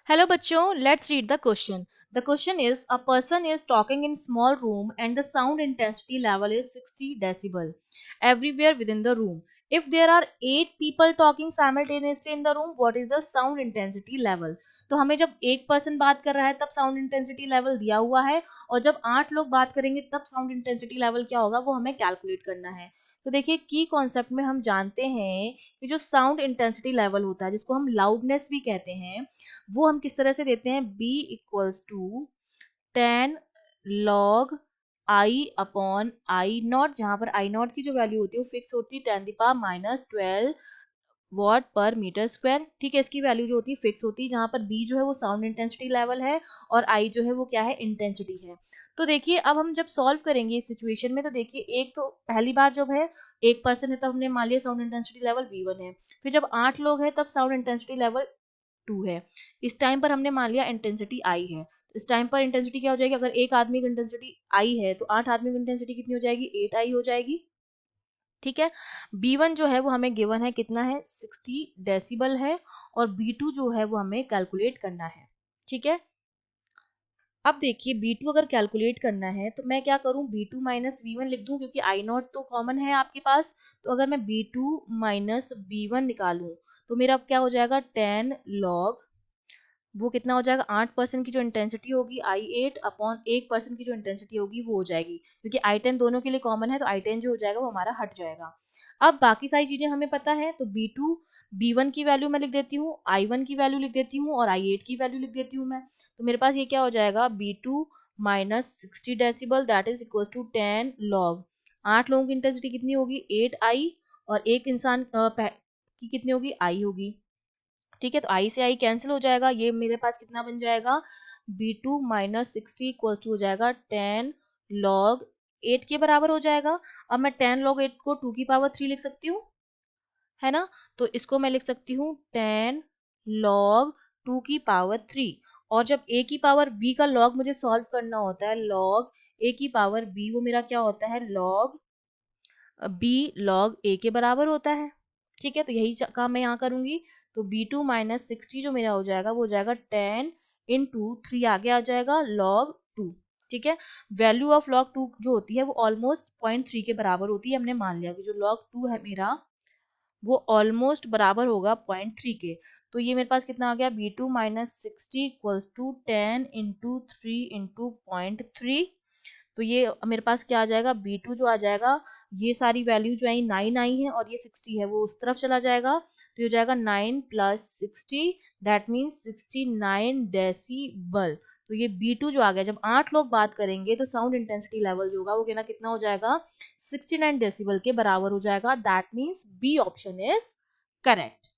Hello bachcho, let's read the question. The question is a person is talking in small room and the sound intensity level is 60 decibel everywhere within the room. If there are 8 people talking simultaneously in the room, what is the sound intensity level? तो हमें जब एक person बात कर रहा है तब sound intensity level दिया हुआ है और जब 8 लोग बात करेंगे तब साउंड इंटेंसिटी लेवल क्या होगा वो हमें कैलकुलेट करना है। तो देखिए की कॉन्सेप्ट में हम जानते हैं कि जो साउंड इंटेंसिटी लेवल होता है जिसको हम लाउडनेस भी कहते हैं वो हम किस तरह से देते हैं b equals to 10 log I upon I not, जहां पर आई नॉट की जो वैल्यू होती है वो फिक्स होती है 10⁻12 वॉट पर मीटर स्क्वायर। ठीक है, इसकी वैल्यू जो होती है फिक्स होती है, जहां पर बी जो है वो साउंड इंटेंसिटी लेवल है और आई जो है वो क्या है, इंटेंसिटी है। तो देखिए अब हम जब सॉल्व करेंगे इस सिचुएशन में तो देखिए एक तो पहली बार जब है एक पर्सन है तब हमने मान लिया साउंड इंटेंसिटी लेवल V1 है, फिर जब 8 लोग हैं तब साउंड इंटेंसिटी लेवल 2 है। इस टाइम पर हमने मान लिया इंटेंसिटी आई है, इस टाइम पर इंटेंसिटी क्या हो जाएगी, अगर एक आदमी की इंटेंसिटी आई है तो 8 आदमी की इंटेंसिटी कितनी हो जाएगी, 8 आई हो जाएगी। ठीक है, B1 जो है वो हमें गिवन है कितना है, 60 डेसिबल है और B2 जो है वो हमें कैलकुलेट करना है। ठीक है, अब देखिए B2 अगर कैलकुलेट करना है तो मैं क्या करूं, B2 माइनस V1 लिख दूं क्योंकि आई नॉट तो कॉमन है आपके पास। तो अगर मैं B2 माइनस B1 निकालूं तो मेरा अब क्या हो जाएगा, 10 log वो कितना हो जाएगा, 8% की जो इंटेंसिटी होगी I8 अपॉन 1% की जो इंटेंसिटी होगी वो हो जाएगी, क्योंकि I10 दोनों के लिए कॉमन है तो I10 जो हो जाएगा वो हमारा हट जाएगा। अब बाकी सारी चीजें हमें पता है तो B2 B1 की वैल्यू मैं लिख देती हूँ, I1 की वैल्यू लिख देती हूँ और I8 की वैल्यू लिख देती हूँ मैं। तो मेरे पास ये क्या हो जाएगा, B2 minus 60 decibel that is equal to 10 log 8 लोगों की इंटेंसिटी कितनी होगी, 8I और एक इंसान की कितनी होगी, I होगी। ठीक है, तो आई से आई कैंसिल हो जाएगा, ये मेरे पास कितना बन जाएगा, B2 माइनस 60 इक्वल्स टू हो जाएगा 10 log 8 के बराबर हो जाएगा। अब मैं 10 log 8 को 2 की पावर 3 लिख सकती हूँ, है ना। तो इसको मैं लिख सकती हूँ 10 log 2 की पावर 3। और जब a की पावर b का log मुझे सॉल्व करना होता है, log a की पावर b वो मेरा क्या होता है, log b log a के बराबर होता है। ठीक है, तो यही काम मैं यहाँ करूंगी। तो B2 माइनस 60 जो मेरा हो जाएगा वो हो जाएगा 10 इंटू 3 आगे आ जाएगा log 2। ठीक है, वैल्यू ऑफ log 2 जो होती है वो ऑलमोस्ट 0.3 के बराबर होती है। हमने मान लिया कि जो log 2 है मेरा वो ऑलमोस्ट बराबर होगा 0.3 के। तो ये मेरे पास कितना आ गया, B2 minus 60 equals to 10 into 3 into 0.3। तो ये मेरे पास क्या आ जाएगा, B2 जो आ जाएगा, ये सारी वैल्यू जो आई 9 आई है और ये 60 है वो उस तरफ चला जाएगा। तो ये हो जाएगा 9 प्लस 60 दैट मीन्स 69 डेसिबल। तो ये B2 जो आ गया, जब 8 लोग बात करेंगे तो साउंड इंटेंसिटी लेवल जो होगा वो कहना कितना हो जाएगा, 69 डेसिबल के बराबर हो जाएगा। That means B option is correct.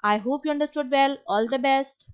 I hope you understood well, all the best.